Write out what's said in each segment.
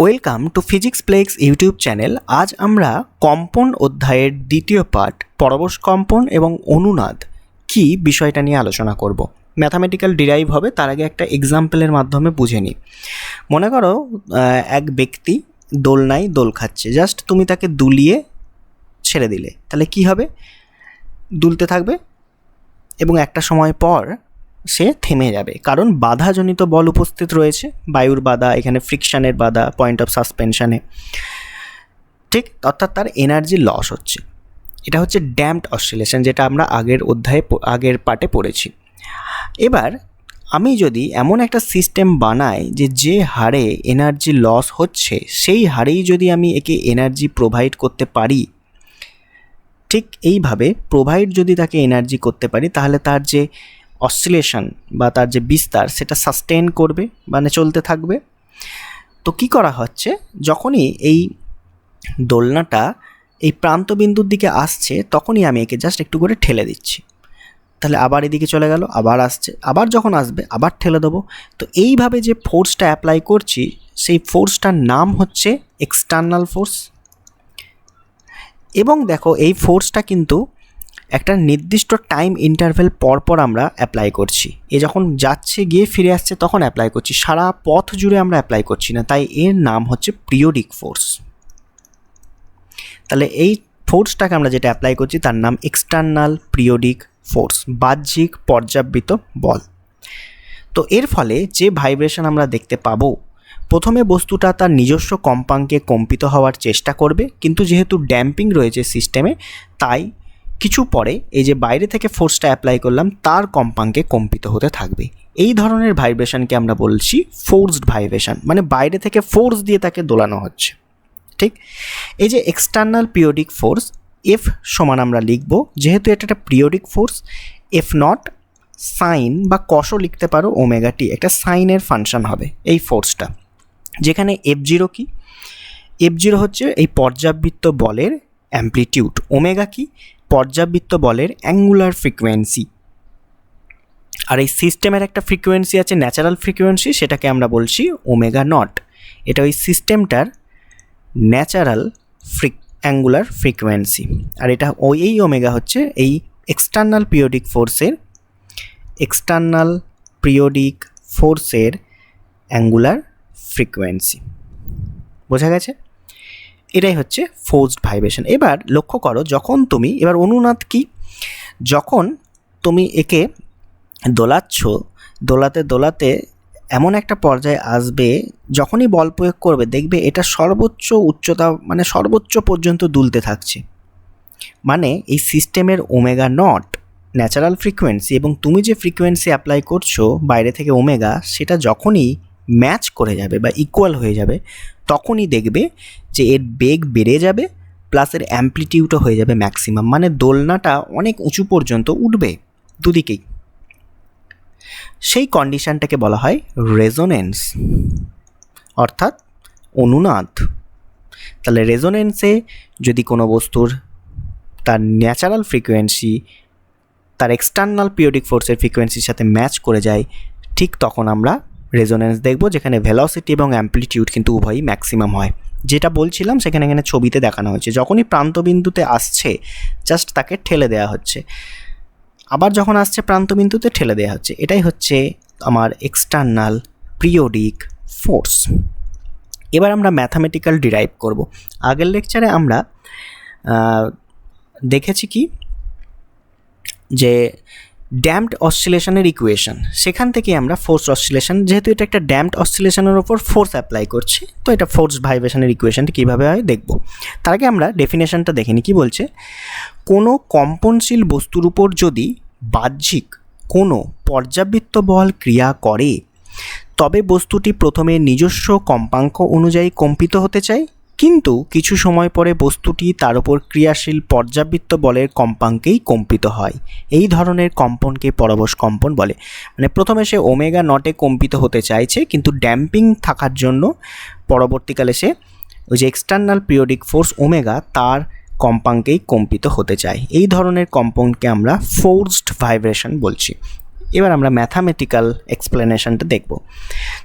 Welcome to physics plex YouTube channel. আজ আমরা কম্পন অধ্যায়ের দ্বিতীয় পার্ট পরবশ কম্পন এবং অনুনাদ কি বিষয়টা নিয়ে আলোচনা করব। ম্যাথামেটিক্যাল ডিরাইভ হবে, তার আগে একটা এক্সাম্পলের মাধ্যমে বুঝে নিই। মনে করো এক ব্যক্তি দোলনায় দোল খাচ্ছে, জাস্ট তুমি তাকে দুলিয়ে ছেড়ে দিলে, তাহলে কি হবে? দুলতে থাকবে এবং একটা সময় পর সে থেমে যাবে, কারণ বাধাজনিত বল উপস্থিত রয়েছে, বায়ুর বাধা, এখানে ফ্রিকশানের বাধা, পয়েন্ট অফ সাসপেনশানে, ঠিক? অর্থাৎ তার এনার্জি লস হচ্ছে। এটা হচ্ছে ড্যাম্পড অসিলেশন, যেটা আমরা আগের পার্টে পড়েছি। এবার আমি যদি এমন একটা সিস্টেম বানাই যে হারে এনার্জি লস হচ্ছে সেই হারেই যদি আমি একে এনার্জি প্রোভাইড করতে পারি, ঠিক এইভাবে প্রোভাইড যদি তাকে এনার্জি করতে পারি, তাহলে তার যে অসিলেশন বা তার যে বিস্তার সেটা সাস্টেন করবে, মানে চলতে থাকবে। তো কি করা হচ্ছে, যখনই এই দোলনাটা এই প্রান্তবিন্দুর দিকে আসছে তখনই আমি একে জাস্ট একটু করে ঠেলে দিচ্ছি, তাহলে আবার এদিকে চলে গেল, আবার আসছে, আবার যখন আসবে আবার ঠেলে দেবো। তো এইভাবে যে ফোর্সটা অ্যাপ্লাই করছি সেই ফোর্সটার নাম হচ্ছে এক্সটার্নাল ফোর্স। এবং দেখো এই ফোর্সটা কিন্তু একটা নির্দিষ্ট টাইম ইন্টারভ্যাল পর আমরা অ্যাপ্লাই করছি। এ যখন যাচ্ছে গিয়ে ফিরে আসছে তখন অ্যাপ্লাই করছি, সারা পথ জুড়ে আমরা অ্যাপ্লাই করছি না, তাই এর নাম হচ্ছে পিরিয়ডিক ফোর্স। তাহলে এই ফোর্সটাকে আমরা যেটা অ্যাপ্লাই করছি তার নাম এক্সটার্নাল পিরিয়ডিক ফোর্স, বাহ্যিক পর্যাবৃত বল। তো এর ফলে যে ভাইব্রেশন আমরা দেখতে পাবো, প্রথমে বস্তুটা তার নিজস্ব কম্পাঙ্কে কম্পিত হওয়ার চেষ্টা করবে, কিন্তু যেহেতু ড্যাম্পিং রয়েছে সিস্টেমে, তাই কিছু পরে এই যে বাইরে থেকে ফোর্সটা অ্যাপ্লাই করলাম তার কম্পাঙ্কে কম্পিত হতে থাকবে। এই ধরনের ভাইব্রেশনকে আমরা বলছি ফোর্সড ভাইব্রেশন, মানে বাইরে থেকে ফোর্স দিয়ে তাকে দোলানো হচ্ছে, ঠিক? এই যে এক্সটার্নাল পিরিয়ডিক ফোর্স, এফ সমান আমরা লিখব, যেহেতু এটা একটা periodic force, F naught sine বা কসও লিখতে পারো ওমেগা টি, একটা সাইনের ফাংশন হবে এই ফোর্সটা। যেখানে এফ জিরো কি? এফ জিরো হচ্ছে এই পর্যাবৃত্ত বলের অ্যাম্প্লিটিউড, ওমেগা কি? পর্যাবৃত্ত বলের অ্যাঙ্গুলার ফ্রিকোয়েন্সি। আর এই সিস্টেমের একটা ফ্রিকোয়েন্সি আছে ন্যাচারাল ফ্রিকোয়েন্সি, সেটাকে আমরা বলছি ওমেগা নট। এটা ওই সিস্টেমটার ন্যাচারাল অ্যাঙ্গুলার ফ্রিকোয়েন্সি। আর এটা এই ওমেগা হচ্ছে এই এক্সটার্নাল পিরিয়ডিক ফোর্সের অ্যাঙ্গুলার ফ্রিকোয়েন্সি। বোঝা গেছে? এটাই হচ্ছে ফোর্সড ভাইব্রেশন। এবার লক্ষ্য করো, যখন তুমি এবার অনুনাদ কি, যখন তুমি একে দোলাচ্ছ, দোলাতে দোলাতে এমন একটা পর্যায়ে আসবে, যখনই বল প্রয়োগ করবে দেখবে এটা সর্বোচ্চ উচ্চতা, মানে সর্বোচ্চ পর্যন্ত দুলতে থাকছে। মানে এই সিস্টেমের ওমেগা নট ন্যাচারাল ফ্রিকোয়েন্সি এবং তুমি যে ফ্রিকোয়েন্সি অ্যাপ্লাই করছো বাইরে থেকে ওমেগা, সেটা যখনই ম্যাচ করে যাবে বা ইকুয়াল হয়ে যাবে, তখনই দেখবে যে এর বেগ বেড়ে যাবে, প্লাস এর অ্যাম্প্লিটিউডও হয়ে যাবে ম্যাক্সিমাম, মানে দোলনাটা অনেক উঁচু পর্যন্ত উঠবে দুদিকেই। সেই কন্ডিশনটাকে বলা হয় রেজোনেন্স, অর্থাৎ অনুনাদ। তাহলে রেজোনেন্সে যদি কোনো বস্তুর তার ন্যাচারাল ফ্রিকোয়েন্সি তার এক্সটার্নাল পিরিয়ডিক ফোর্সের ফ্রিকোয়েন্সির সাথে ম্যাচ করে যায়, ঠিক তখন আমরা রেজোনেন্স দেখব, যেখানে ভেলোসিটি এবং অ্যাম্প্লিটিউড কিন্তু উভয়ই ম্যাক্সিমাম হয়। যেটা বলছিলাম সেখানে এখানে ছবিতে দেখানো হয়েছে, যখনই প্রান্তবিন্দুতে আসছে জাস্ট তাকে ঠেলে দেওয়া হচ্ছে, আবার যখন আসছে প্রান্তবিন্দুতে ঠেলে দেওয়া হচ্ছে। এটাই হচ্ছে আমার এক্সটার্নাল পিরিয়ডিক ফোর্স। এবার আমরা ম্যাথামেটিক্যাল ডিরাইভ করব। আগের লেকচারে আমরা দেখেছি কি, যে ড্যাম্পড অসিলেশনের ইকুয়েশন, সেখান থেকে আমরা ফোর্স অসিলেশন, যেহেতু এটা একটা ড্যাম্পড অসিলেশনের ওপর ফোর্স অ্যাপ্লাই করছি, তো এটা ফোর্স ভাইব্রেশনের ইকুয়েশনটা কীভাবে হয় দেখব। তার আগে আমরা ডেফিনেশনটা দেখে নিই। কী বলছে, কোনো কম্পনশীল বস্তুর উপর যদি বাহ্যিক কোনো পর্যাবৃত্ত বল ক্রিয়া করে, তবে বস্তুটি প্রথমে নিজস্ব কম্পাঙ্ক অনুযায়ী কম্পিত হতে চায়, কিন্তু কিছু সময় পরে বস্তুটি তার উপর ক্রিয়াশীল পর্যাবৃত্ত বলের কম্পাঙ্কেই কম্পিত হয়। এই ধরনের কম্পনকে পরবশ কম্পন বলে। মানে প্রথমে সে ওমেগা নটে কম্পিত হতে চাইছে, কিন্তু ড্যাম্পিং থাকার জন্য পরবর্তীকালে সে ওই যে এক্সটার্নাল পিরিয়ডিক ফোর্স ওমেগা তার কম্পাঙ্কেই কম্পিত হতে চায়। এই ধরনের কম্পনকে আমরা ফোর্সড ভাইব্রেশন বলছি। এবার আমরা ম্যাথামেটিক্যাল এক্সপ্লেনেশনটা দেখব।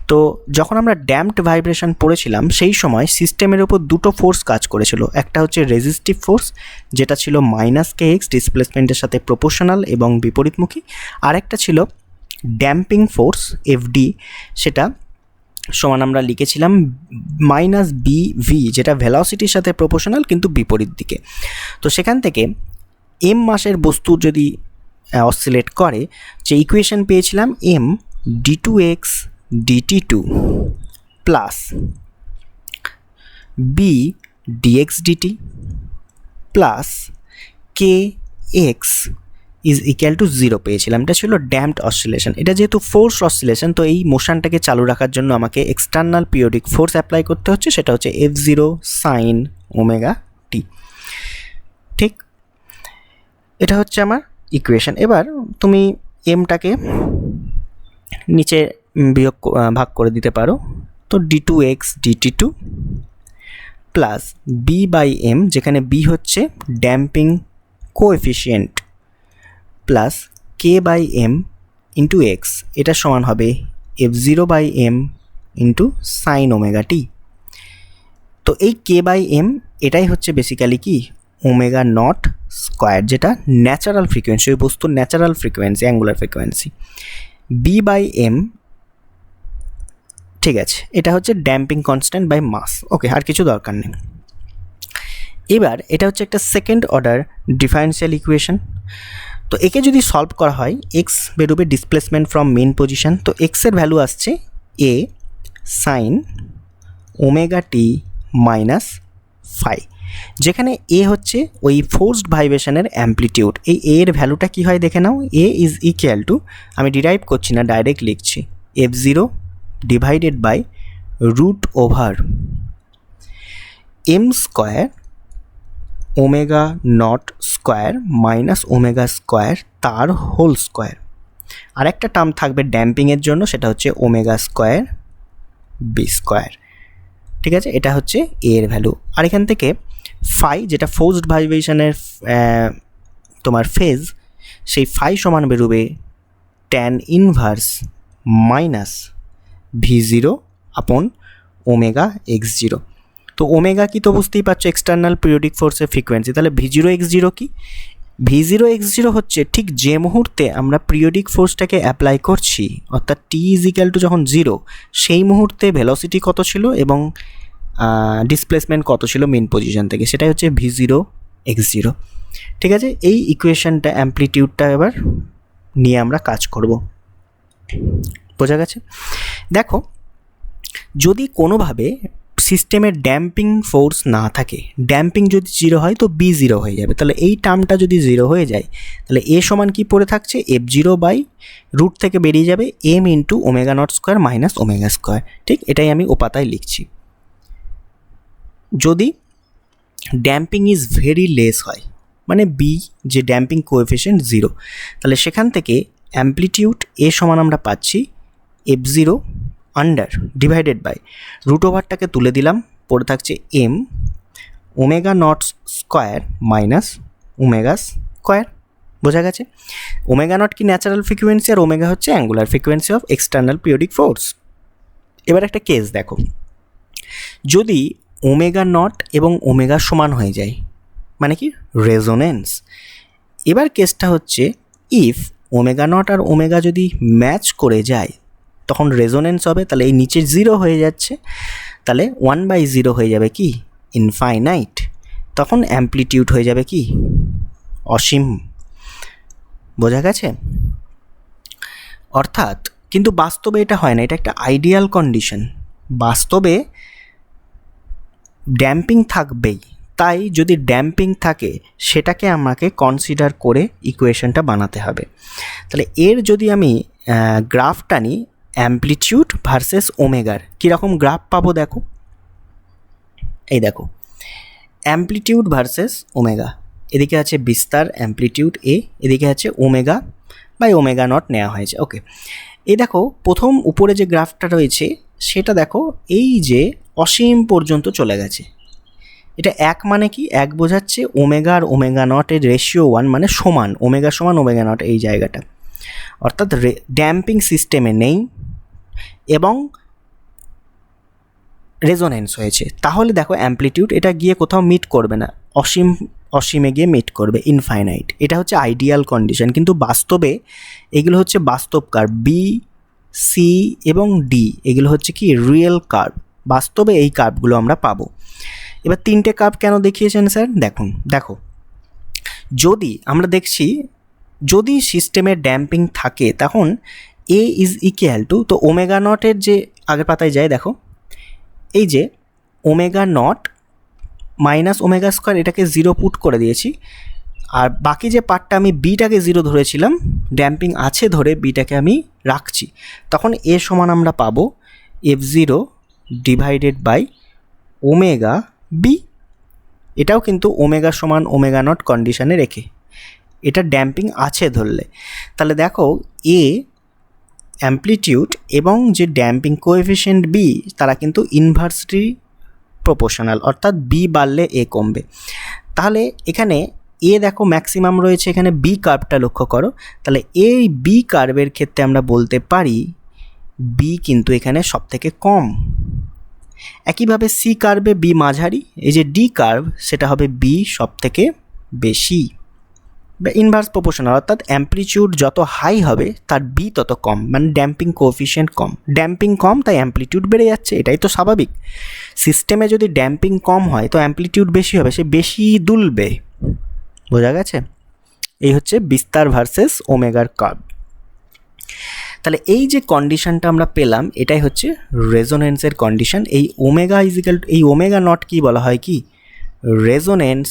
তো যখন আমরা ড্যাম্পড ভাইব্রেশন পড়েছিলাম সেই সময় সিস্টেমের ওপর দুটো ফোর্স কাজ করেছিল। একটা হচ্ছে রেজিস্টিভ ফোর্স, যেটা ছিল -kx ডিসপ্লেসমেন্টের সাথে প্রপোর্শনাল এবং বিপরীতমুখী, আর একটা ছিল ড্যাম্পিং ফোর্স FD, সেটা সমান আমরা লিখেছিলাম -bv, যেটা ভেলোসিটির সাথে প্রপোর্শনাল কিন্তু বিপরীত দিকে। তো সেখান থেকে m মাসের বস্তু যদি অসিলেট করে, যে ইকুয়েশন পেয়েছিলাম m d2x dt2 plus b dx dt plus kx is equal two 0 পেয়েছিলাম। এটা ছিল ড্যাম্পড অসিলেশন। এটা যেহেতু ফোর্স অসিলেশন, তো এই মোশনটাকে চালু রাখার জন্য আমাকে এক্সটার্নাল পিরিয়ডিক ফোর্স অ্যাপ্লাই করতে হচ্ছে, সেটা হচ্ছে F0 sin ওমেগা টি। ঠিক, এটা হচ্ছে আমার ইকুয়েশন। এবার তুমি এমটাকে নিচে ভাগ করে দিতে পারো। তো d2x dt2 plus b by m, যেখানে b হচ্ছে damping coefficient, plus k by m into x, এটা সমান হবে f0 by m into sine omega t. তো এই k বাই m এটাই হচ্ছে বেসিক্যালি কি ওমেগা নট স্কোয়ার, যেটা ন্যাচারাল ফ্রিকোয়েন্সি, ওই বস্তুর natural frequency, angular frequency. b by m, ঠিক আছে, এটা হচ্ছে damping constant by mass. Okay, আর কিছু দরকার নেই। এবার এটা হচ্ছে একটা সেকেন্ড অর্ডার ডিফারেন্সিয়াল ইকুয়েশন। তো একে যদি সলভ করা হয়, এক্স বেরোবে ডিসপ্লেসমেন্ট ফ্রম মেন পজিশন। তো এক্সের ভ্যালু আসছে এ সাইন ওমেগা টি মাইনাস ফাই, যেখানে এ হচ্ছে ওই ফোর্সড ভাইব্রেশনের অ্যাম্প্লিটিউড। এই এর ভ্যালুটা কী হয় দেখে নাও, এ ইজ ইকুয়াল টু, আমি ডিরাইভ করছি না, ডাইরেক্ট লিখছি, F0 divided by root over m square omega naught square minus omega square তার হোল স্কোয়ার। আর একটা টার্ম থাকবে ড্যাম্পিংয়ের জন্য, সেটা হচ্ছে ওমেগা স্কোয়ার বি স্কোয়ার। ঠিক আছে, এটা হচ্ছে এ এর ভ্যালু। আর এখান থেকে ফাই, যেটা ফোর্সড ভাইব্রেশনের তোমার ফেজ, সেই ফাই সমান বেরোবে ট্যান ইনভার্স মাইনাস v0 আপন ওমেগা x0। তো ওমেগা কি তো বুঝতেই পারছো, এক্সটার্নাল পিরিয়ডিক ফোর্সের ফ্রিকোয়েন্সি। তাহলে v0 x0 কি, v0 x0 হচ্ছে ঠিক যে মুহূর্তে আমরা পিরিয়ডিক ফোর্সটাকে অ্যাপ্লাই করছি, অর্থাৎ t ইজ ইকুয়াল টু যখন 0, সেই মুহূর্তে ভেলোসিটি কত ছিল এবং ডিসপ্লেসমেন্ট কত ছিল মেন পজিশন থেকে, সেটাই হচ্ছে v0 x0। ঠিক আছে, এই ইকুয়েশনটা অ্যাম্প্লিটিউডটা এবার নিয়ে আমরা কাজ করব। বোঝা গেছে? দেখো, যদি কোনোভাবে সিস্টেমের ড্যাম্পিং ফোর্স না থাকে, ড্যাম্পিং যদি 0 হয় তো বি 0 হয়ে যাবে। তাহলে এই টার্মটা যদি 0 হয়ে যায়, তাহলে এ সমান কি পড়ে থাকছে, F0 বাই রুট থেকে বেরিয়ে যাবে m into omega naught square minus omega square. ঠিক, এটাই আমি ওপাতায় লিখছি। যদি ড্যাম্পিং ইজ ভেরি লেস হয়, মানে বি যে ড্যাম্পিং কোএফিশিয়েন্ট 0, তাহলে সেখান থেকে অ্যাম্প্লিটিউড এ সমান আমরা পাচ্ছি F0 under divided by root ওভারটাকে তুলে দিলাম, পড়ে থাকছে m omega naught square minus omega square. বোঝা গেছে? ওমেগা নট কি ন্যাচারাল ফ্রিকোয়েন্সি, আর ওমেগা হচ্ছে angular frequency of external periodic force. এবার একটা কেস দেখো, যদি ওমেগা নট এবং ওমেগা সমান হয়ে যায়, মানে কি রেজোনেন্স। এবার কেসটা হচ্ছে ইফ ওমেগা নট আর ওমেগা যদি ম্যাচ করে যায়, তখন রেজোনেন্স হবে। তাহলে এই নিচে 0 হয়ে যাচ্ছে, তাহলে 1/0 হয়ে যাবে কি ইনফাইনাইট। তখন অ্যাম্প্লিটিউড হয়ে যাবে কি অসীম। বোঝা গেছে? অর্থাৎ, কিন্তু বাস্তবে এটা হয় না, এটা একটা আইডিয়াল কন্ডিশন। বাস্তবে ড্যাম্পিং থাকবেই, তাই যদি ড্যাম্পিং থাকে সেটাকে আমাকে কনসিডার করে ইকুয়েশনটা বানাতে হবে। তাহলে এর যদি আমি গ্রাফটা নিই, অ্যাম্প্লিটিউড ভার্সেস ওমেগার কীরকম গ্রাফ পাবো দেখো। এই দেখো, অ্যাম্প্লিটিউড ভার্সেস ওমেগা, এদিকে আছে বিস্তার অ্যাম্প্লিটিউড এ, এদিকে আছে ওমেগা বাই ওমেগা নট নেওয়া হয়েছে। ওকে, এই দেখো প্রথম উপরে যে গ্রাফটা রয়েছে সেটা দেখো, এই যে অসীম পর্যন্ত চলে গেছে। এটা এক মানে কি, এক বোঝাচ্ছে ওমেগা আর ওমেগা নটের রেশিও 1, মানে সমান, ওমেগা সমান ওমেগা নট এই জায়গাটা। অর্থাৎ ড্যাম্পিং সিস্টেমে নেই এবং রেজোনেন্স হয়েছে, তাহলে দেখো অ্যামপ্লিটিউড এটা গিয়ে কোথাও মিট করবে না, অসীমে গিয়ে মিট করবে, ইনফাইনাইট। এটা হচ্ছে আইডিয়াল কন্ডিশন, কিন্তু বাস্তবে এগুলো হচ্ছে বাস্তব কার্ভ। বি, সি এবং ডি এগুলো হচ্ছে কি রিয়েল কার্ভ, বাস্তবে এই কার্ভগুলো আমরা পাবো। এবার তিনটে কার্ভ কেন দেখিয়েছেন স্যার? দেখো যদি আমরা দেখছি যদি সিস্টেমে ড্যাম্পিং থাকে তখন এ ইজ ইকুয়াল টু, তো ওমেগা নটের যে আগের পাতায় যায় দেখো, এই যে omega not minus omega square, এটাকে 0 পুট করে দিয়েছি, আর বাকি যে পার্টটা আমি বিটাকে 0 ধরেছিলাম, ড্যাম্পিং আছে ধরে বিটাকে আমি রাখছি, তখন এ সমান আমরা পাবো F0 divided by omega B. এটাও কিন্তু ওমেগা সমান ওমেগা নট কন্ডিশানে রেখে, এটা ড্যাম্পিং আছে ধরলে। তাহলে দেখো এ অ্যামপ্লিটিউড এবং যে ড্যাম্পিং কোএফিশিয়েন্ট বি তারা কিন্তু ইনভার্সলি প্রপোর্শনাল, অর্থাৎ বি বাড়লে এ কমবে। তাহলে এখানে এ দেখো ম্যাক্সিমাম রয়েছে, এখানে বি কার্ভটা লক্ষ্য করো, তাহলে এই বি কার্ভের ক্ষেত্রে আমরা বলতে পারি বি কিন্তু এখানে সব থেকে কম। একইভাবে সি কার্ভে বি মাঝারি, এই যে ডি কার্ভ সেটা হবে বি সব থেকে বেশি, বা ইনভার্স প্রপোর্শনাল, অর্থাৎ অ্যামপ্লিটিউড যত হাই হবে তার বি তত কম, মানে ড্যাম্পিং কোএফিশিয়েন্ট কম। ড্যাম্পিং কম তাই অ্যামপ্লিটিউড বেড়ে যাচ্ছে, এটাই তো স্বাভাবিক। সিস্টেমে যদি ড্যাম্পিং কম হয় তো অ্যামপ্লিটিউড বেশি হবে, সে বেশি দুলবে। বোঝা গেছে? এই হচ্ছে বিস্তার ভার্সেস ওমেগার কার্ভ। তাহলে এই যে কন্ডিশনটা আমরা পেলাম এটাই হচ্ছে রেজোনেন্সের কন্ডিশন। এই ওমেগা ইজিক্যাল এই ওমেগা নট কি বলা হয়, কি রেজোনেন্স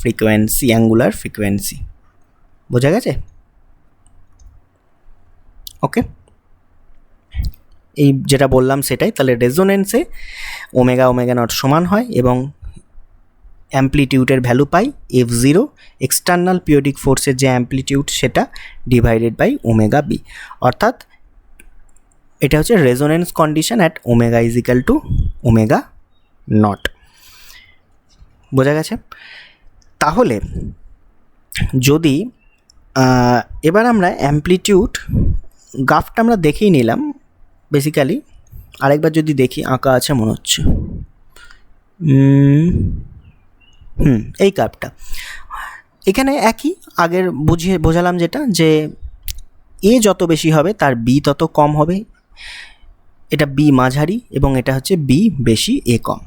ফ্রিকোয়েন্সি, অ্যাঙ্গুলার ফ্রিকোয়েন্সি। বোঝা গেছে? ওকে, এই যেটা বললাম সেটাই। তাহলে রেজোনেন্সে ওমেগা নট সমান হয় এবং অ্যামপ্লিটিউডের ভ্যালু পাই F0, এক্সটার্নাল পিরিয়ডিক ফোর্সের যে অ্যামপ্লিটিউড সেটা ডিভাইডেড বাই ওমেগা বি, অর্থাৎ এটা হচ্ছে resonance condition at omega equal to omega naught. বোঝা গেছে? তাহলে যদি এবার আমরা অ্যামপ্লিটিউড গ্রাফটা আমরা দেখেই নিলাম বেসিক্যালি, আরেকবার যদি দেখি আঁকা আছে মনে হচ্ছে, এই কার্ভটা এখানে একই আগের বোঝালাম যেটা, যে এ যত বেশি হবে তার বি তত কম হবে, এটা বি মাঝারি এবং এটা হচ্ছে বি বেশি এ কম।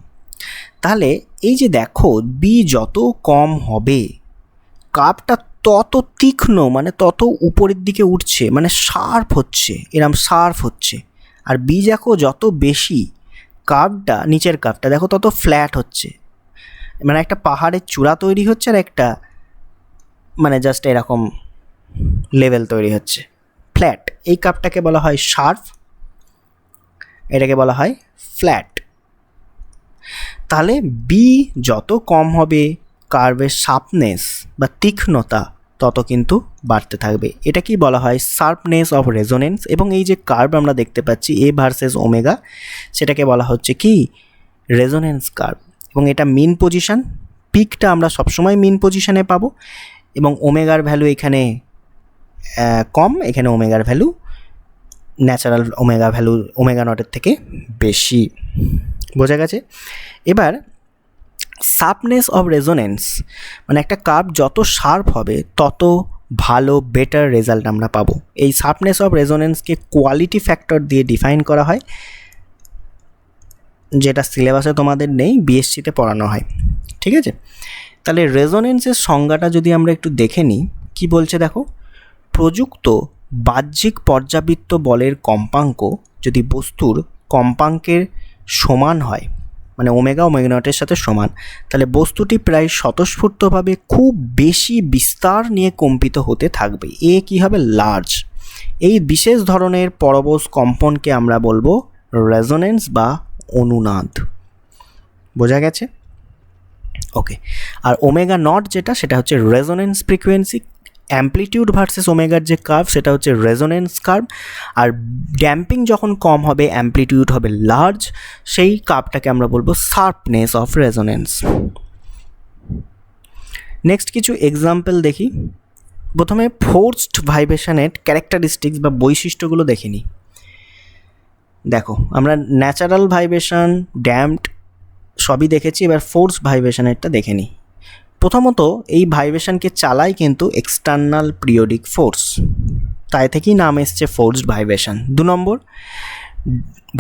তাহলে এই যে দেখো বি যত কম হবে কার্ভটা তত তীক্ষ্ণ, মানে তত উপরের দিকে উঠছে, মানে শার্প হচ্ছে, এরম শার্প হচ্ছে। আর বি দেখো যত বেশি কার্ভটা, নিচের কার্ভটা দেখো তত ফ্ল্যাট হচ্ছে, মানে একটা পাহাড়ের চূড়া তৈরি হচ্ছে আর একটা মানে জাস্ট এরকম লেভেল তৈরি হচ্ছে, ফ্ল্যাট। এই কার্ভটাকে বলা হয় শার্প, এটাকে বলা হয় ফ্ল্যাট। তাহলে বি যত কম হবে কার্ভের শার্পনেস বা তীক্ষ্ণতা তত কিন্তু বাড়তে থাকবে। এটা কি বলা হয় শার্পনেস অফ রেজোনেন্স। এবং এই যে কার্ভ আমরা দেখতে পাচ্ছি এ ভার্সেস ওমেগা, সেটাকে বলা হচ্ছে কি রেজোনেন্স কার্ভ। এবং এটা মিন পজিশন, পিকটা আমরা সবসময় মিন পজিশনে পাবো এবং ওমেগার ভ্যালু এখানে কম, এখানে ওমেগার ভ্যালু ন্যাচারাল ওমেগা নটের থেকে বেশি। বোঝা গেছে? এবার শার্পনেস অফ রেজোনেন্স, মানে একটা কার্ভ যত শার্প হবে তত ভালো বেটার রেজাল্ট আমরা পাবো। এই শার্পনেস অফ রেজোনেন্সকে কোয়ালিটি ফ্যাক্টর দিয়ে ডিফাইন করা হয়, যেটা সিলেবাসে তোমাদের নেই, বিএসসিতে পড়ানো হয়। ঠিক আছে? তাহলে রেজোনেন্সের সংজ্ঞাটা যদি আমরা একটু দেখে নিই, কী বলছে দেখো, প্রযুক্ত বাহ্যিক পর্যাবৃত্ত বলের কম্পাঙ্ক যদি বস্তুর কম্পাঙ্কের সমান হয়, মানে ওমেগা নটের সাথে সমান, তাহলে বস্তুটি প্রায় স্বতঃস্ফূর্তভাবে খুব বেশি বিস্তার নিয়ে কম্পিত হতে থাকবে। এ কী হবে? লার্জ। এই বিশেষ ধরনের পরবশ কম্পনকে আমরা বলবো রেজোনেন্স বা অনুনাদ। বোঝা গেছে? ওকে। আর ওমেগা নট যেটা, সেটা হচ্ছে রেজোনেন্স ফ্রিকোয়েন্সি। অ্যামপ্লিটিউড ভার্সেস ওমেগার যে কার্ভ সেটা হচ্ছে রেজোনেন্স কার্ভ। আর ড্যাম্পিং যখন কম হবে অ্যামপ্লিটিউড হবে লার্জ, সেই কার্ভটাকে আমরা বলবো শার্পনেস অফ রেজোনেন্স। নেক্সট কিছু এক্সাম্পল দেখি। প্রথমে ফোর্সড ভাইব্রেশনের ক্যারেক্টারিস্টিক্স বা বৈশিষ্ট্যগুলো দেখে নিই। দেখো আমরা ন্যাচারাল ভাইব্রেশন, ড্যাম্পড সবই দেখেছি, এবার ফোর্স ভাইব্রেশনেরটা দেখে নিই। প্রথমত এই ভাইব্রেশনকে চালায় কিন্তু এক্সটার্নাল পিরিয়ডিক ফোর্স, তাই থেকেই নাম এসছে forced vibration. 2 number,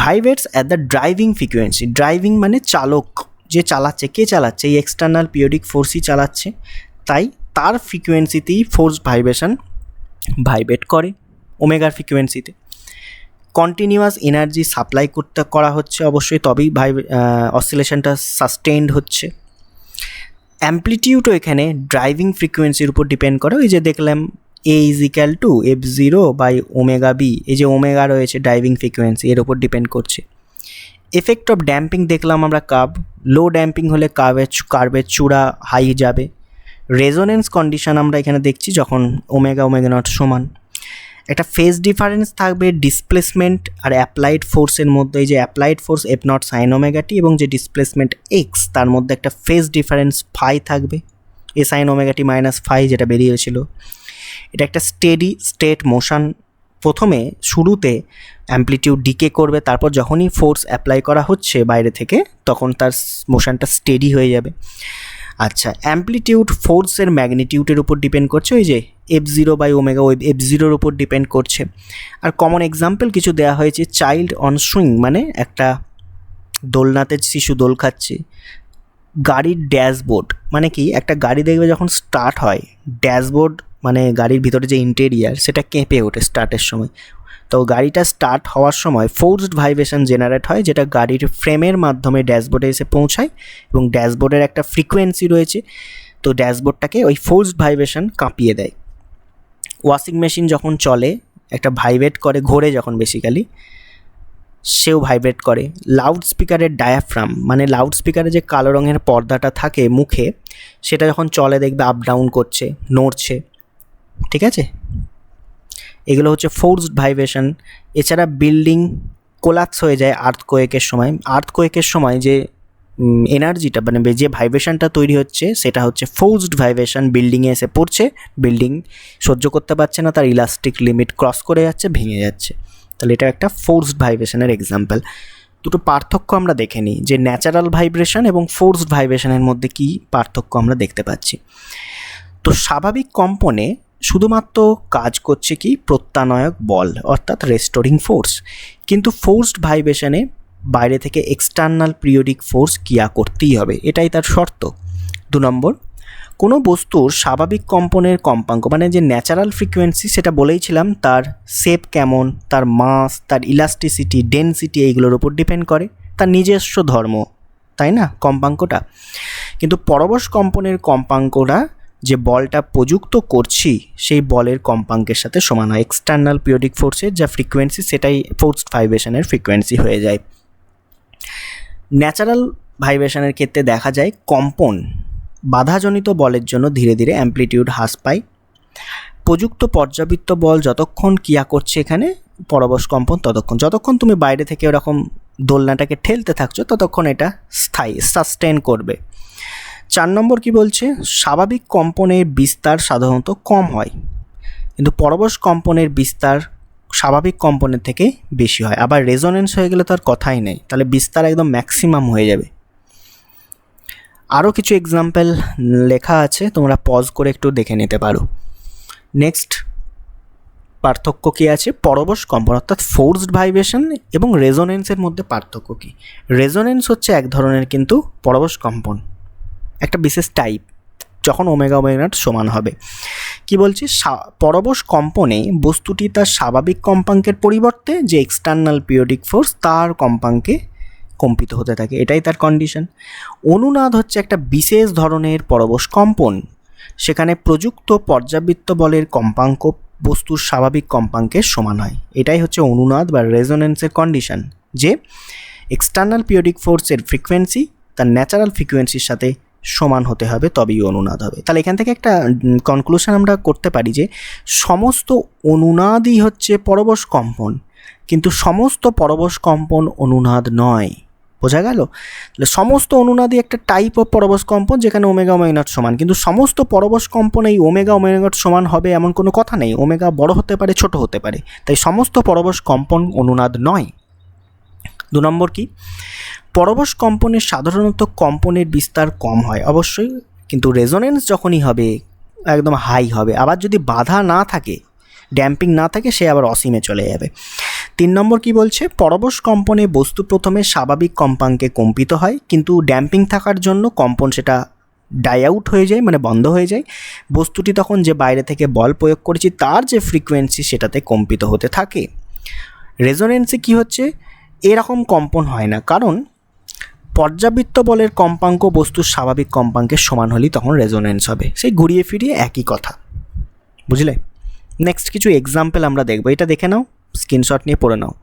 vibrates at the driving frequency. Driving মানে চালক, যে চালাচ্ছে, কে চালাচ্ছে? এই এক্সটার্নাল পিরিয়ডিক ফোর্সই চালাচ্ছে, তাই তার ফ্রিকোয়েন্সিতেই ফোর্স ভাইব্রেশন ভাইব্রেট করে, ওমেগার ফ্রিকোয়েন্সিতে। কন্টিনিউয়াস এনার্জি সাপ্লাই করা হচ্ছে অবশ্যই, তবেই অসিলেশনটা সাস্টেইনড হচ্ছে। অ্যাম্প্লিটিউডও এখানে ড্রাইভিং ফ্রিকোয়েন্সির উপর ডিপেন্ড করে। ওই যে দেখলাম A = F0/ωb, এই যে ওমেগা রয়েছে ড্রাইভিং ফ্রিকোয়েন্সি, এর উপর ডিপেন্ড করছে। এফেক্ট অফ ড্যাম্পিং দেখলাম আমরা কার্ভ, লো ড্যাম্পিং হলে কার্ভের চূড়া হাই যাবে। রেজোনেন্স কন্ডিশন আমরা এখানে দেখছি যখন ω0 সমান। একটা ফেজ ডিফারেন্স থাকবে ডিসপ্লেসমেন্ট আর অ্যাপ্লাইড ফোর্সের মধ্যে। এই যে applied force F0 sin ωt এবং যে ডিসপ্লেসমেন্ট x, তার মধ্যে একটা ফেজ ডিফারেন্স ফাই থাকবে, A sin ωt - ফাই যেটা বেরিয়েছিল। এটা একটা স্টেডি স্টেট মোশন। প্রথমে শুরুতে অ্যাম্প্লিটিউড ডিকে করবে, তারপর যখনই ফোর্স অ্যাপ্লাই করা হচ্ছে বাইরে থেকে তখন তার মোশনটা স্টেডি হয়ে যাবে। আচ্ছা, অ্যাম্প্লিটিউড ফোর্সের ম্যাগনিটিউডের উপর ডিপেন্ড করছে, ওই যে F0/ω, ওই F0-র উপর ডিপেন্ড করছে। আর কমন এক্সাম্পল কিছু দেওয়া হয়েছে, চাইল্ড অন সুইং মানে একটা দোলনাতে শিশু দোল খাচ্ছে। গাড়ির ড্যাশবোর্ড মানে কি, একটা গাড়ি দেখবে যখন স্টার্ট হয়, ড্যাশবোর্ড মানে গাড়ির ভিতরে যে ইন্টেরিয়ার সেটা কেঁপে ওঠে স্টার্টের সময়। তো গাড়িটা স্টার্ট হওয়ার সময় ফোর্সড ভাইব্রেশন জেনারেট হয়, যেটা গাড়ির ফ্রেমের মাধ্যমে ড্যাশবোর্ডে এসে পৌঁছায়, এবং ড্যাশবোর্ডের একটা ফ্রিকোয়েন্সি রয়েছে, তো ড্যাশবোর্ডটাকে ওই ফোর্সড ভাইব্রেশন কাঁপিয়ে দেয়। ওয়াশিং মেশিন যখন চলে একটা ভাইব্রেট করে, ঘোরে যখন বেসিক্যালি, সেও ভাইব্রেট করে। লাউড স্পিকারের ডায়াফ্রাম মানে লাউড স্পিকারে যে কালো রঙের পর্দাটা থাকে মুখে, সেটা যখন চলে দেখবে আপ ডাউন করছে, নড়ছে, ঠিক আছে? এগুলো হচ্ছে ফোর্সড ভাইব্রেশন। এছাড়া বিল্ডিং কোলাপস হয়ে যায় আর্থকোয়েকের সময়। আর্থকোয়েকের সময় যে এনার্জিটা মানে যে ভাইব্রেশনটা তৈরি হচ্ছে সেটা হচ্ছে ফোর্সড ভাইব্রেশন। বিল্ডিংয়ে এসে পড়ছে, বিল্ডিং সহ্য করতে পারছে না, তার ইলাস্টিক লিমিট ক্রস করে যাচ্ছে, ভেঙে যাচ্ছে। তাহলে এটা একটা ফোর্সড ভাইব্রেশনের এক্সাম্পল। দুটো পার্থক্য আমরা দেখে নিই, যে ন্যাচারাল ভাইব্রেশন এবং ফোর্সড ভাইব্রেশনের মধ্যে কী পার্থক্য আমরা দেখতে পাচ্ছি। তো স্বাভাবিক কম্পনে শুধুমাত্র কাজ করছে কি প্রত্যানয়ক বল, অর্থাৎ রেস্টোরিং ফোর্স, কিন্তু ফোর্সড ভাইব্রেশনে বাইরে থেকে এক্সটার্নাল পিরিয়ডিক ফোর্স ক্রিয়া করতেই হবে, এটাই তার শর্ত। 2 নম্বর, কোনো বস্তুর স্বাভাবিক কম্পনের কম্পাঙ্ক মানে যে ন্যাচারাল ফ্রিকোয়েন্সি, সেটা বলেইছিলাম তার শেপ কেমন, তার মাস, তার ইলাস্টিসিটি, ডেনসিটি, এইগুলোর উপর ডিপেন্ড করে, তার নিজস্ব ধর্ম, তাই না, কম্পাঙ্কটা। কিন্তু পরবশ কম্পনের কম্পাঙ্কটা যে বলটা প্রযুক্ত করছি সেই বলের কম্পাঙ্কের সাথে সমান হয়। এক্সটার্নাল পিরিয়ডিক ফোর্সের যা ফ্রিকোয়েন্সি সেটাই ফোর্সড ভাইব্রেশনের ফ্রিকোয়েন্সি হয়ে যায়। ন্যাচারাল ভাইব্রেশনের ক্ষেত্রে দেখা যায় কম্পন বাধাজনিত বলের জন্য ধীরে ধীরে অ্যাম্প্লিটিউড হ্রাস পায়। প্রযুক্ত পর্যাবৃত্ত বল যতক্ষণ ক্রিয়া করছে এখানে পরবশ কম্পন যতক্ষণ তুমি বাইরে থেকে ওরকম দোলনাটাকে ঠেলতে থাকছো ততক্ষণ এটা স্থায়ী সাস্টেন করবে। 4 নম্বর কি বলছে, স্বাভাবিক কম্পনের বিস্তার সাধারণত কম হয়, কিন্তু পরবশ কম্পনের বিস্তার স্বাভাবিক কম্পনের থেকে বেশি হয়। আবার রেজোনেন্স হয়ে গেলে তার কথাই নেই, তাহলে বিস্তার একদম ম্যাক্সিমাম হয়ে যাবে। আরও কিছু এক্সাম্পল লেখা আছে, তোমরা পজ করে একটু দেখে নিতে পারো। নেক্সট পার্থক্য কী আছে, পরবশ কম্পন অর্থাৎ ফোর্সড ভাইব্রেশন এবং রেজোনেন্সের মধ্যে পার্থক্য কী? রেজোনেন্স হচ্ছে এক ধরনের, কিন্তু পরবশ কম্পন একটা বিশেষ টাইপ, যখন ω0 সমান হবে। কি বলছি, পরবশ কম্পনে বস্তুটি তার স্বাভাবিক কম্পাঙ্কের পরিবর্তে যে এক্সটার্নাল পিরিয়ডিক ফোর্স তার কম্পাঙ্কে কম্পিত হতে থাকে, এটাই তার কন্ডিশন। অনুনাদ হচ্ছে একটা বিশেষ ধরনের পরবশ কম্পন, সেখানে প্রযুক্ত পর্যাবৃত্ত বলের কম্পাঙ্ক বস্তুর স্বাভাবিক কম্পাঙ্কের সমান হয়। এটাই হচ্ছে অনুনাদ বা রেজোনেন্সের কন্ডিশন, যে এক্সটার্নাল পিরিয়ডিক ফোর্সের ফ্রিকোয়েন্সি তার ন্যাচারাল ফ্রিকোয়েন্সির সাথে সমান হতে হবে, তবেই অনুনাদ হবে। তাহলে এখান থেকে একটা কনক্লুশন আমরা করতে পারি যে সমস্ত অনুনাদই হচ্ছে পরবশ কম্পন, কিন্তু সমস্ত পরবশ কম্পন অনুনাদ নয়। বোঝা গেল? তাহলে সমস্ত অনুনাদই একটা টাইপ অফ পরবশ কম্পন যেখানে ω0 সমান, কিন্তু সমস্ত পরবশ কম্পন এই ω0 সমান হবে এমন কোনো কথা নেই। ওমেগা বড় হতে পারে, ছোট হতে পারে, তাই সমস্ত পরবশ কম্পন অনুনাদ নয়। 2 নম্বর কি, পরবশ কম্পনের সাধারণত কম্পনের বিস্তার কম হয় অবশ্যই, কিন্তু রেজোনেন্স যখনই হবে একদম হাই হবে। আবার যদি বাধা না থাকে, ড্যাম্পিং না থাকে, সে আবার অসীমে চলে যাবে। 3 নম্বর কি বলছে, পরবশ কম্পনে বস্তু প্রথমে স্বাভাবিক কম্পাঙ্কে কম্পিত হয়, কিন্তু ড্যাম্পিং থাকার জন্য কম্পন সেটা ডাই আউট হয়ে যায়, মানে বন্ধ হয়ে যায়। বস্তুটি তখন যে বাইরে থেকে বল প্রয়োগ করেছি তার যে ফ্রিকোয়েন্সি সেটাতে কম্পিত হতে থাকে। রেজোনেন্সে কি হচ্ছে, এরকম কম্পন হয় না, কারণ পর্যাবৃত্ত বলের কম্পাঙ্ক বস্তুর স্বাভাবিক কম্পাঙ্কের সমান হলেই তখন রেজোনেন্স হবে। সেই ঘুরিয়ে ফিরিয়ে একই কথা, বুঝলে। নেক্সট কিছু এক্সাম্পল আমরা দেখব, এটা দেখে নাও, স্ক্রিনশট নিয়ে পড়ে নাও।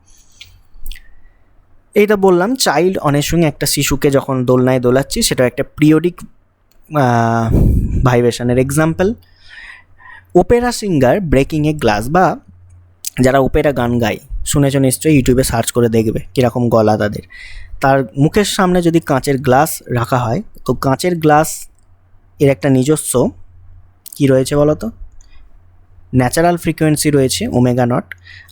এইটা বললাম চাইল্ড অনের সঙ্গে একটা শিশুকে যখন দোলনায় দোলাচ্ছি, সেটা একটা পিরিয়ডিক ভাইব্রেশনের example. Opera singer breaking a glass, বা যারা ওপেরা গান গায় শুনেছো নিশ্চয়ই, ইউটিউবে সার্চ করে দেখবে কীরকম গলা তাদের। তার মুখের সামনে যদি কাঁচের গ্লাস রাখা হয়, তো কাঁচের গ্লাস এর একটা নিজস্ব কি রয়েছে বলো তো, ন্যাচারাল ফ্রিকোয়েন্সি রয়েছে ওমেগা নট,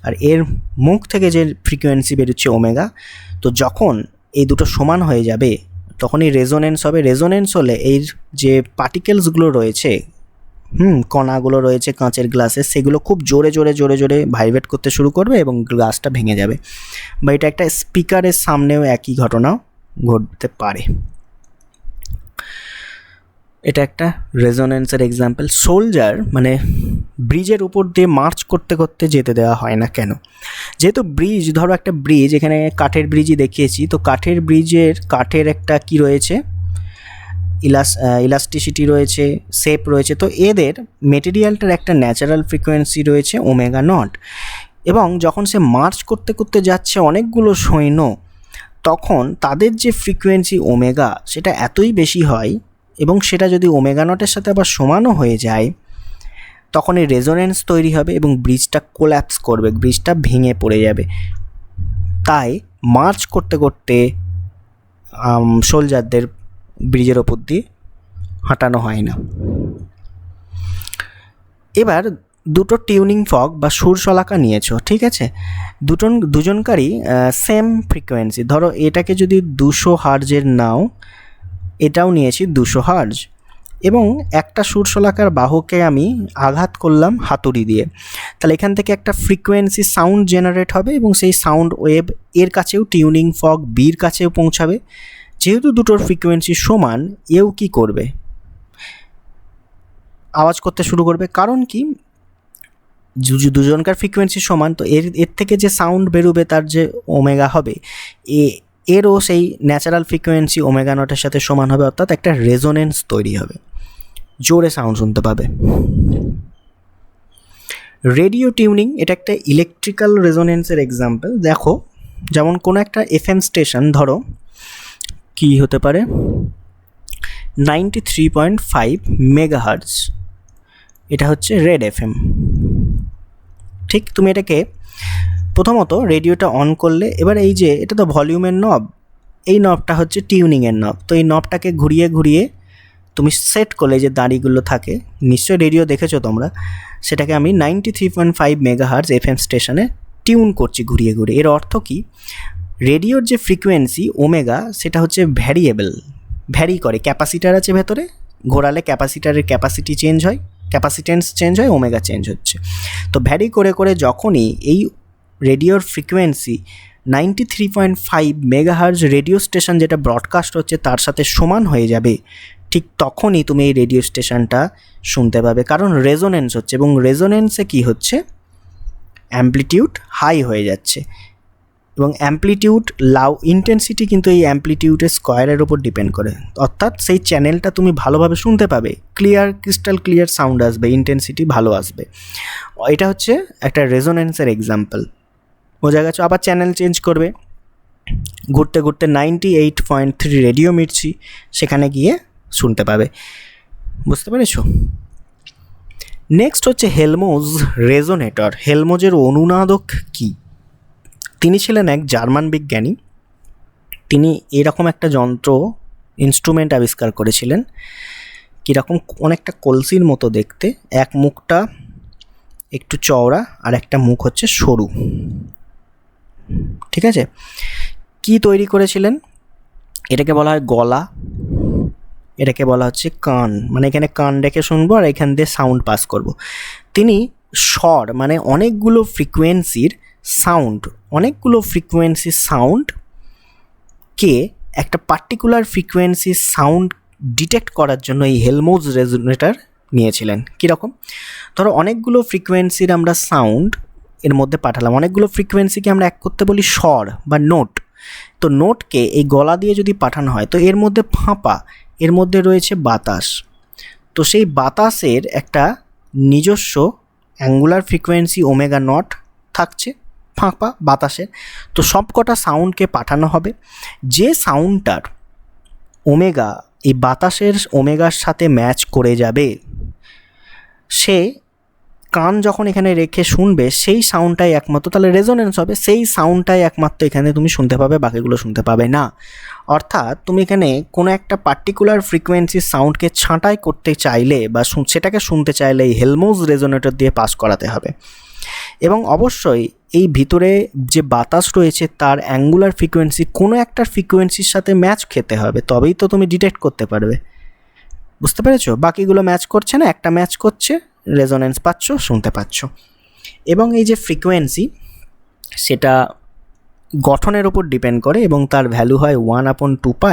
আর এর মুখ থেকে যে ফ্রিকোয়েন্সি বেরোচ্ছে ওমেগা। তো যখন এই দুটো সমান হয়ে যাবে তখনই রেজোনেন্স হবে। রেজোনেন্স হলে এর যে পার্টিকেলসগুলো রয়েছে, কণাগুলো রয়েছে কাঁচের গ্লাসে, সেগুলো খুব জোরে জোরে জোরে জোরে ভাইব্রেট করতে শুরু করবে এবং গ্লাসটা ভেঙে যাবে। বা এটা একটা স্পিকারের সামনেও একই ঘটনা ঘটতে পারে। এটা একটা রেজোনেন্সের এক্সাম্পল। সোলজার মানে ব্রিজের উপর দিয়ে মার্চ করতে করতে যেতে দেওয়া হয় না কেন? যেহেতু ব্রিজ, ধরো একটা ব্রিজ, এখানে কাঠের ব্রিজই দেখিয়েছি, তো কাঠের ব্রিজের কাঠের একটা কি রয়েছে, ইলাস্টিসিটি রয়েছে, শেপ রয়েছে। তো এদের মেটেরিয়ালটার একটা ন্যাচারাল ফ্রিকোয়েন্সি রয়েছে ওমেগা নট, এবং যখন সে মার্চ করতে করতে যাচ্ছে অনেকগুলো সৈন্য, তখন তাদের যে ফ্রিকোয়েন্সি ওমেগা সেটা এতই বেশি হয়, এবং সেটা যদি ওমেগা নটের সাথে আবার সমানও হয়ে যায়, তখন এই রেজোনেন্স তৈরি হবে এবং ব্রিজটা কোল্যাপস করবে, ব্রিজটা ভেঙে পড়ে যাবে। তাই মার্চ করতে করতে সোলজারদের ব্রিজের ওপর দিয়ে হাঁটানো হয় না। এবার দুটো টিউনিং ফক বা সুরশলাকা নিয়েছো, ঠিক আছে, দুজনকারই সেম ফ্রিকোয়েন্সি। ধরো এটাকে যদি 200 হার্জের নাও, এটাও নিয়েছি 200 হার্জ, এবং একটা সুরশলাকার বাহুকে আমি আঘাত করলাম হাতুড়ি দিয়ে, তাহলে এখান থেকে একটা ফ্রিকোয়েন্সি সাউন্ড জেনারেট হবে, এবং সেই সাউন্ড ওয়েভ এর কাছেও, টিউনিং ফক বির কাছেও পৌঁছাবে। যেহেতু দুটোর ফ্রিকোয়েন্সি সমান, এও কি করবে, আওয়াজ করতে শুরু করবে। কারণ কি, দুজনকার ফ্রিকোয়েন্সি সমান, তো এর থেকে যে সাউন্ড বেরোবে তার যে ওমেগা হবে, এরও সেই ন্যাচারাল ফ্রিকোয়েন্সি ওমেগা নটের সাথে সমান হবে, অর্থাৎ একটা রেজোনেন্স তৈরি হবে, জোরে সাউন্ড শুনতে পাবে। রেডিও টিউনিং, এটা একটা ইলেকট্রিক্যাল রেজোনেন্সের এক্সাম্পল। দেখো, যেমন কোনো একটা এফএম স্টেশন, ধরো কি হতে পারে, 93.5 মেগাহার্জ, এটা হচ্ছে রেড এফএম। ঠিক, তুমি এটাকে প্রথমত রেডিওটা অন করলে, এবার এই যে এটা তো ভলিউমের নব, এই নবটা হচ্ছে টিউনিংয়ের নব, তো এই নবটাকে ঘুরিয়ে ঘুরিয়ে তুমি সেট করলে যে দাঁড়িগুলো থাকে, নিশ্চয়ই রেডিও দেখেছো তোমরা, সেটাকে আমি 93.5 মেগাহার্জ এফএম স্টেশনে টিউন করছি ঘুরিয়ে ঘুরিয়ে। এর অর্থ কি, রেডিওর যে ফ্রিকোয়েন্সি ওমেগা সেটা হচ্ছে ভ্যারিয়েবল, ভ্যারি করে, ক্যাপাসিটার আছে ভেতরে, ঘোরালে ক্যাপাসিটারের ক্যাপাসিটি চেঞ্জ হয়, ক্যাপাসিটেন্স চেঞ্জ হয়, ওমেগা চেঞ্জ হচ্ছে। তো ভ্যারি করে করে যখনই এই রেডিওর ফ্রিকোয়েন্সি 93.5 মেগাহার্জ রেডিও স্টেশন যেটা ব্রডকাস্ট হচ্ছে তার সাথে সমান হয়ে যাবে, ঠিক তখনই তুমি এই রেডিও স্টেশনটা শুনতে পাবে, কারণ রেজোনেন্স হচ্ছে, এবং রেজোনেন্সে কি হচ্ছে, অ্যাম্প্লিটিউড হাই হয়ে যাচ্ছে, এবং অ্যাম্প্লিটিউড ইন্টেন্সিটি কিন্তু এই অ্যাম্প্লিটিউডের স্কোয়ারের ওপর ডিপেন্ড করে, অর্থাৎ সেই চ্যানেলটা তুমি ভালোভাবে শুনতে পাবে, ক্লিয়ার, ক্রিস্টাল ক্লিয়ার সাউন্ড আসবে, ইন্টেন্সিটি ভালো আসবে। এটা হচ্ছে একটা রেজোনেন্সের এক্সাম্পল, বোঝা গেছে। আবার চ্যানেল চেঞ্জ করবে, ঘুরতে ঘুরতে 98.3 রেডিও মির্চি, সেখানে গিয়ে শুনতে পাবে, বুঝতে পেরেছো। নেক্সট হচ্ছে হেলমোজ রেজোনেটর। হেলমোজের অনুনাদক কি? তিনি ছিলেন এক জার্মান বিজ্ঞানী, তিনি এরকম একটা যন্ত্র, ইনস্ট্রুমেন্ট আবিষ্কার করেছিলেন, কীরকম, অনেকটা কলসির মতো দেখতে, এক মুখটা একটু চওড়া আর একটা মুখ হচ্ছে সরু, ঠিক আছে। কি তৈরি করেছিলেন? এটাকে বলা হয় গলা, এটাকে বলা হচ্ছে কান, মানে এখানে কান রেখে শুনবো আর এখান দিয়ে সাউন্ড পাস করব। তিনি স্বর মানে অনেকগুলো ফ্রিকোয়েন্সির সাউন্ডকে একটা পার্টিকুলার ফ্রিকোয়েন্সির সাউন্ড ডিটেক্ট করার জন্য এই হেলমোলটজ রেজোনেটর নিয়েছিলেন। কীরকম? ধরো অনেকগুলো ফ্রিকোয়েন্সির আমরা সাউন্ড এর মধ্যে পাঠালাম, অনেকগুলো ফ্রিকোয়েন্সিকে আমরা এক করতে বলি স্বর বা নোট। তো নোটকে এই গলা দিয়ে যদি পাঠানো হয় তো এর মধ্যে ফাঁপা, এর মধ্যে রয়েছে বাতাস, তো সেই বাতাসের একটা নিজস্ব অ্যাঙ্গুলার ফ্রিকোয়েন্সি ওমেগা নট থাকছে ফাঁপা বাতাসের। তো সব কটা সাউন্ডকে পাঠানো হবে, যে সাউন্ডটার ওমেগা এই বাতাসের ওমেগার সাথে ম্যাচ করে যাবে, সে কান যখন এখানে রেখে শুনবে সেই সাউন্ডটাই একমাত্র তাহলে রেজোনেন্স হবে, সেই সাউন্ডটাই একমাত্র এখানে তুমি শুনতে পাবে, বাকিগুলো শুনতে পাবে না। অর্থাৎ তুমি এখানে কোনো একটা পার্টিকুলার ফ্রিকোয়েন্সির সাউন্ডকে ছাঁটাই করতে চাইলে বা সেটাকে শুনতে চাইলে এই হেলমোলটজ রেজোনেটর দিয়ে পাস করাতে হবে। এবং অবশ্যই এই ভিতরে যে বাতাস রয়েছে তার অ্যাঙ্গুলার ফ্রিকোয়েন্সি কোনো একটা ফ্রিকোয়েন্সির সাথে ম্যাচ খেতে হবে, তবেই তো তুমি ডিটেক্ট করতে পারবে। বুঝতে পেরেছো? বাকিগুলো ম্যাচ করছে না, একটা ম্যাচ করছে, রেজোনেন্স পাচ্ছ, শুনতে পাচ্ছ। এবং এই যে ফ্রিকোয়েন্সি সেটা গঠনের উপর ডিপেন্ড করে এবং তার ভ্যালু হয় 1/2π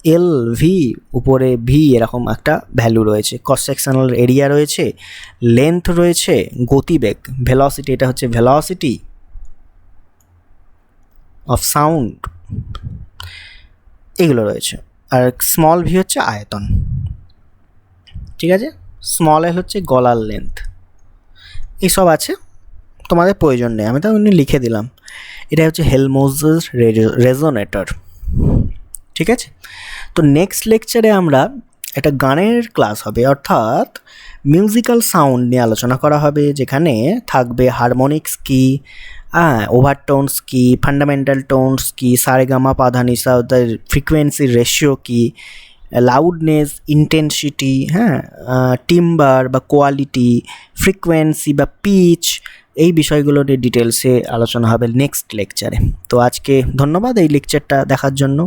√α/LV উপরে ভি, এরকম একটা ভ্যালু রয়েছে। ক্রস সেকশনাল এরিয়া রয়েছে, লেন্থ রয়েছে, গতিবেগ ভেলোসিটি, এটা হচ্ছে ভেলোসিটি অফ সাউন্ড, এগুলো রয়েছে। আর স্মল ভি হচ্ছে আয়তন, ঠিক আছে? স্মল এল হচ্ছে গলার লেন্থ, এইসব আছে, তোমাদের প্রয়োজন নেই, আমি তো লিখে দিলাম। এটা হচ্ছে হেলমোলটজ রেজোনেটর, ঠিক আছে? তো নেক্সট লেকচারে আমরা একটা গানের ক্লাস হবে, অর্থাৎ মিউজিক্যাল সাউন্ড নিয়ে আলোচনা করা হবে, যেখানে থাকবে হারমোনিক্স কি, ওভারটোনস কি, ফান্ডামেন্টাল টোনস কি, সারেগামা পাধানিসা, ওদের ফ্রিকোয়েন্সি রেশিও কি, লাউডনেস, ইন্টেন্সিটি, টিম্বার বা কোয়ালিটি, ফ্রিকোয়েন্সি বা পিচ, এই বিষয়গুলো নিয়ে ডিটেলসে আলোচনা হবে নেক্সট লেকচারে। তো আজকে ধন্যবাদ এই লেকচারটা দেখার জন্য।